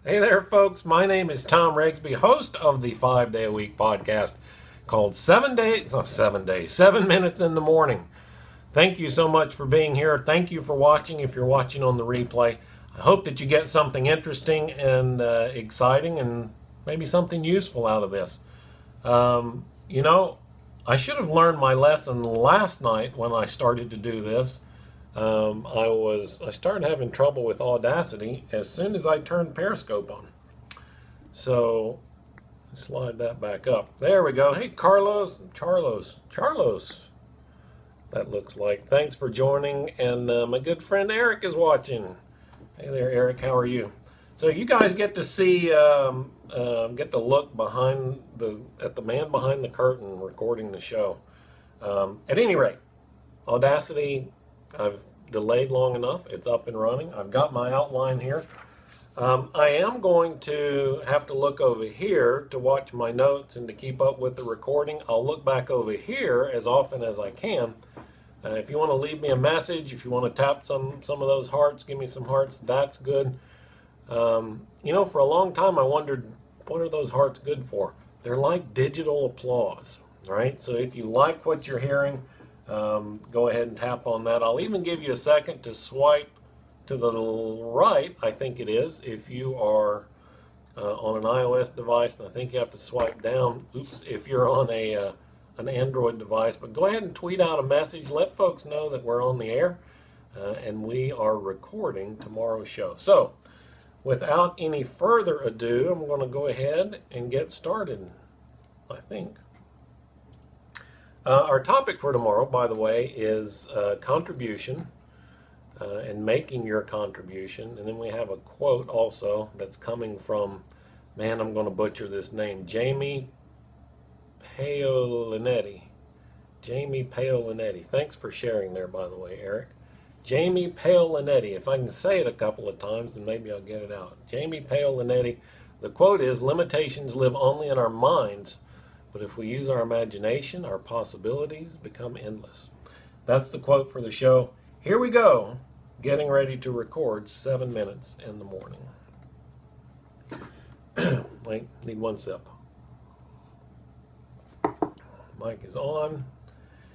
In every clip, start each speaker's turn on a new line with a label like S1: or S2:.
S1: Hey there, folks. My name is Thom Rigsby, host of the 5-Day-a-Week podcast called 7 Minutes in the Morning. Thank you so much for being here. Thank you for watching if you're watching on the replay. I hope that you get something interesting and exciting and maybe something useful out of this. You know, I should have learned my lesson last night when I started to do this. I started having trouble with Audacity as soon as I turned Periscope on. So slide that back up. There we go. Hey, Charlos. That looks like. Thanks for joining. And my good friend Eric is watching. Hey there, Eric. How are you? So you guys get to see, get to look at the man behind the curtain recording the show. At any rate, Audacity, I've delayed long enough. It's up and running. I've got my outline here. I am going to have to look over here to watch my notes and to keep up with the recording. I'll look back over here as often as I can. If you want to leave me a message, if you want to tap some of those hearts, give me some hearts, that's good. You know, for a long time I wondered, what are those hearts good for? They're like digital applause, right? So if you like what you're hearing, go ahead and tap on that. I'll even give you a second to swipe to the right, I think it is, if you are on an iOS device, and I think you have to swipe down, if you're on an Android device. But go ahead and tweet out a message. Let folks know that we're on the air and we are recording tomorrow's show. So, without any further ado, I'm going to go ahead and get started, I think. Our topic for tomorrow, by the way, is contribution and making your contribution. And then we have a quote also that's coming from, man, I'm going to butcher this name, Jamie Paolinetti. Jamie Paolinetti. Thanks for sharing there, by the way, Eric. Jamie Paolinetti. If I can say it a couple of times, then maybe I'll get it out. Jamie Paolinetti. The quote is, limitations live only in our minds, but if we use our imagination, our possibilities become endless. That's the quote for the show. Here we go, getting ready to record 7 minutes in the morning. Wait, need one sip. Mic is on.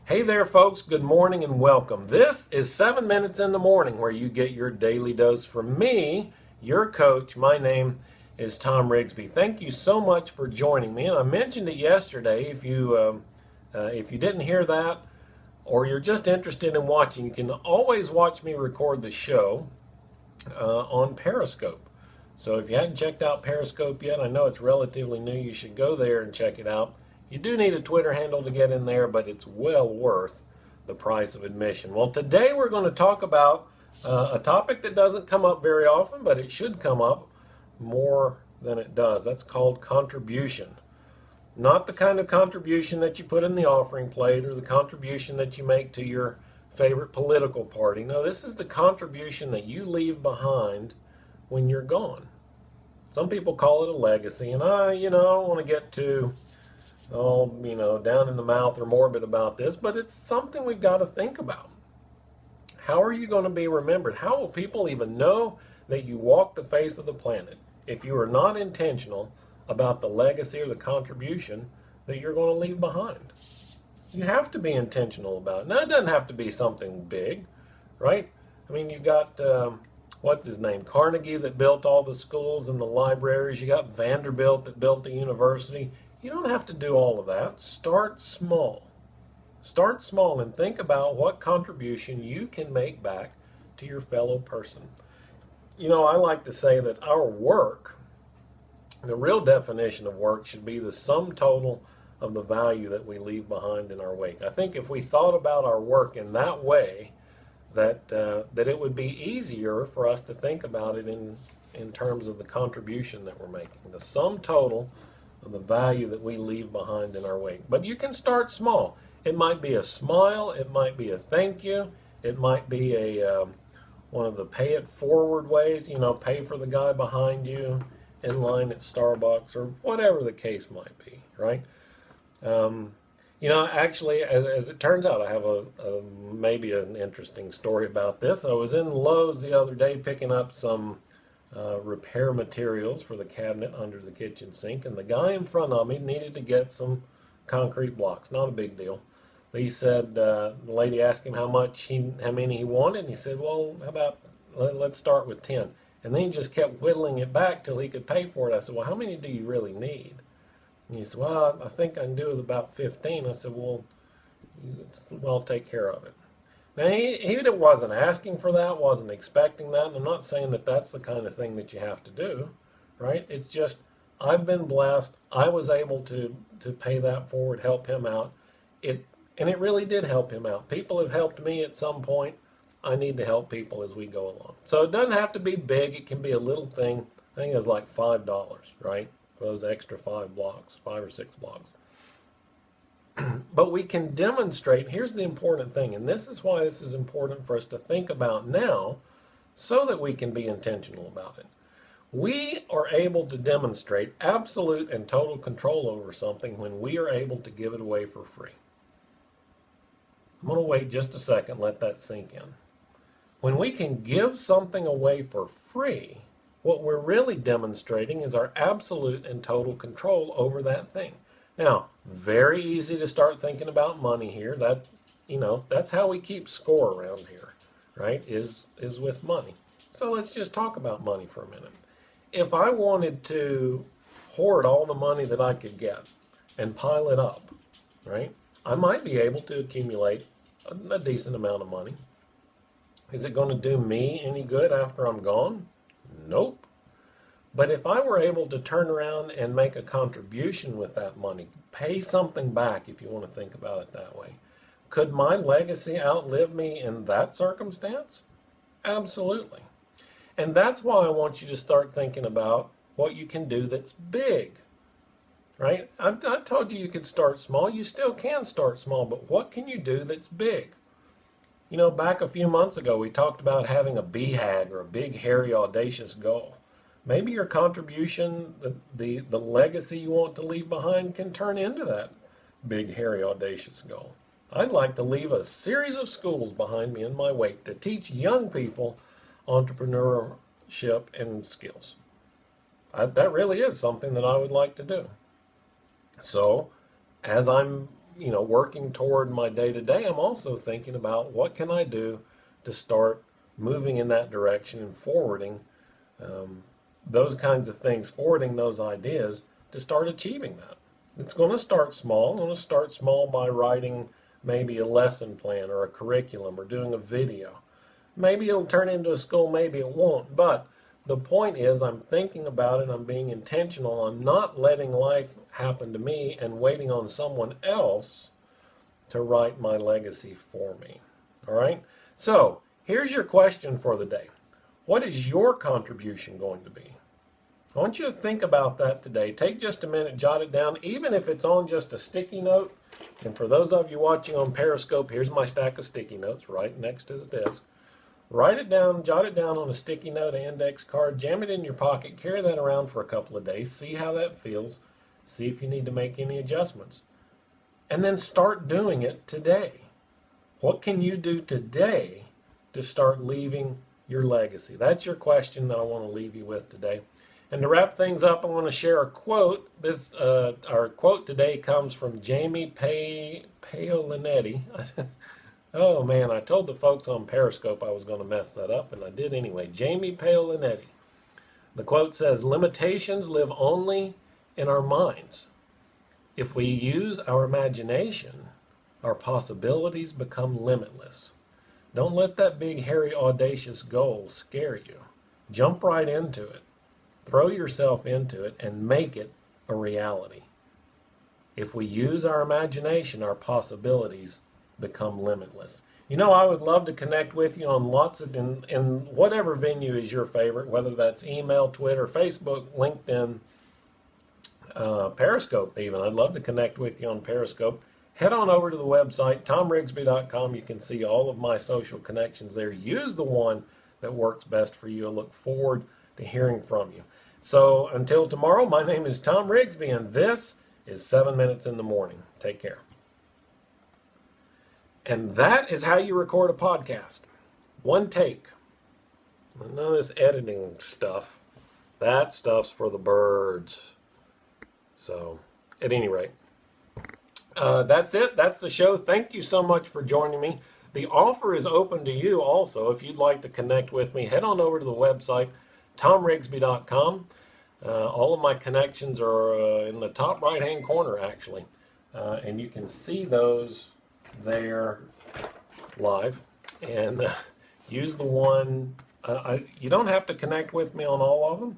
S1: Hey there, folks. Good morning and welcome. This is 7 Minutes in the Morning, where you get your daily dose from me, your coach. My name is Thom Rigsby. Thank you so much for joining me. And I mentioned it yesterday. If you didn't hear that, or you're just interested in watching, you can always watch me record the show on Periscope. So if you hadn't checked out Periscope yet, I know it's relatively new. You should go there and check it out. You do need a Twitter handle to get in there, but it's well worth the price of admission. Well, today we're going to talk about a topic that doesn't come up very often, but it should come up more than it does. That's called contribution. Not the kind of contribution that you put in the offering plate or the contribution that you make to your favorite political party. No, this is the contribution that you leave behind when you're gone. Some people call it a legacy, and I don't want to get too down in the mouth or morbid about this, but it's something we've got to think about. How are you going to be remembered? How will people even know that you walk the face of the planet if you are not intentional about the legacy or the contribution that you're going to leave behind? You have to be intentional about it. Now, it doesn't have to be something big, right? I mean, you've got, what's his name, Carnegie, that built all the schools and the libraries. You got Vanderbilt that built the university. You don't have to do all of that. Start small. Start small and think about what contribution you can make back to your fellow person. You know, I like to say that our work, the real definition of work, should be the sum total of the value that we leave behind in our wake. I think if we thought about our work in that way, that it would be easier for us to think about it in terms of the contribution that we're making. The sum total of the value that we leave behind in our wake. But you can start small. It might be a smile. It might be a thank you. It might be one of the pay it forward ways. Pay for the guy behind you in line at Starbucks, or whatever the case might be, right? Actually, as it turns out, I have maybe an interesting story about this. I was in Lowe's the other day picking up some repair materials for the cabinet under the kitchen sink, and the guy in front of me needed to get some concrete blocks. Not a big deal. He said, the lady asked him how many he wanted, and he said, well, how about, let's start with 10. And then he just kept whittling it back till he could pay for it. I said, well, how many do you really need? And he said, well, I think I can do with about 15. I said, well, I'll take care of it. Now, he wasn't asking for that, wasn't expecting that, and I'm not saying that that's the kind of thing that you have to do, right? It's just, I've been blessed. I was able to pay that forward, help him out. And it really did help him out. People have helped me at some point. I need to help people as we go along. So it doesn't have to be big. It can be a little thing. I think it was like $5, right? For those extra 5 blocks, 5 or 6 blocks. But we can demonstrate, here's the important thing, and this is why this is important for us to think about now so that we can be intentional about it. We are able to demonstrate absolute and total control over something when we are able to give it away for free. I'm going to wait just a second, let that sink in. When we can give something away for free, what we're really demonstrating is our absolute and total control over that thing. Now, very easy to start thinking about money here. That's how we keep score around here, right? Is with money. So let's just talk about money for a minute. If I wanted to hoard all the money that I could get and pile it up, right? I might be able to accumulate a decent amount of money. Is it going to do me any good after I'm gone? Nope. But if I were able to turn around and make a contribution with that money, pay something back if you want to think about it that way, could my legacy outlive me in that circumstance? Absolutely. And that's why I want you to start thinking about what you can do that's big. Right? I told you could start small. You still can start small, but what can you do that's big? Back a few months ago, we talked about having a BHAG or a big, hairy, audacious goal. Maybe your contribution, the legacy you want to leave behind can turn into that big, hairy, audacious goal. I'd like to leave a series of schools behind me in my wake to teach young people entrepreneurship and skills. That really is something that I would like to do. So, as I'm, working toward my day-to-day, I'm also thinking about what can I do to start moving in that direction and forwarding those kinds of things, forwarding those ideas to start achieving that. It's going to start small. I'm going to start small by writing maybe a lesson plan or a curriculum or doing a video. Maybe it'll turn into a school, maybe it won't, but the point is I'm thinking about it, I'm being intentional on not letting life happen to me and waiting on someone else to write my legacy for me. All right? So, here's your question for the day. What is your contribution going to be? I want you to think about that today. Take just a minute, jot it down, even if it's on just a sticky note. And for those of you watching on Periscope, here's my stack of sticky notes right next to the desk. Write it down, jot it down on a sticky note, an index card, jam it in your pocket, carry that around for a couple of days, see how that feels, see if you need to make any adjustments. And then start doing it today. What can you do today to start leaving your legacy? That's your question that I want to leave you with today. And to wrap things up, I want to share a quote. Our quote today comes from Jamie Paolinetti. Oh man, I told the folks on Periscope I was going to mess that up, and I did anyway. Jamie Paolinetti. The quote says, "Limitations live only in our minds. If we use our imagination, our possibilities become limitless. Don't let that big, hairy, audacious goal scare you. Jump right into it. Throw yourself into it and make it a reality. If we use our imagination, our possibilities become limitless." I would love to connect with you on in whatever venue is your favorite, whether that's email, Twitter, Facebook, LinkedIn, Periscope even. I'd love to connect with you on Periscope. Head on over to the website, thomrigsby.com. You can see all of my social connections there. Use the one that works best for you. I look forward to hearing from you. So until tomorrow, my name is Thom Rigsby, and this is 7 Minutes in the Morning. Take care. And that is how you record a podcast. One take. None of this editing stuff. That stuff's for the birds. So, at any rate, that's it. That's the show. Thank you so much for joining me. The offer is open to you also. If you'd like to connect with me, head on over to the website, thomrigsby.com. All of my connections are in the top right-hand corner, actually. And you can see those there live. And use the one. You don't have to connect with me on all of them,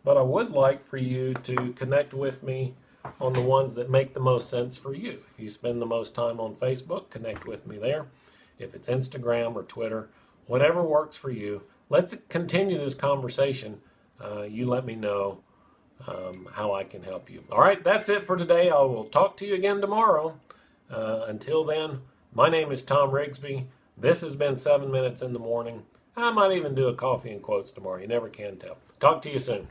S1: but I would like for you to connect with me on the ones that make the most sense for you. If you spend the most time on Facebook, connect with me there. If it's Instagram or Twitter, whatever works for you. Let's continue this conversation. You let me know how I can help you. All right, that's it for today. I will talk to you again tomorrow. Until then, my name is Thom Rigsby. This has been 7 Minutes in the Morning. I might even do a coffee and quotes tomorrow. You never can tell. Talk to you soon.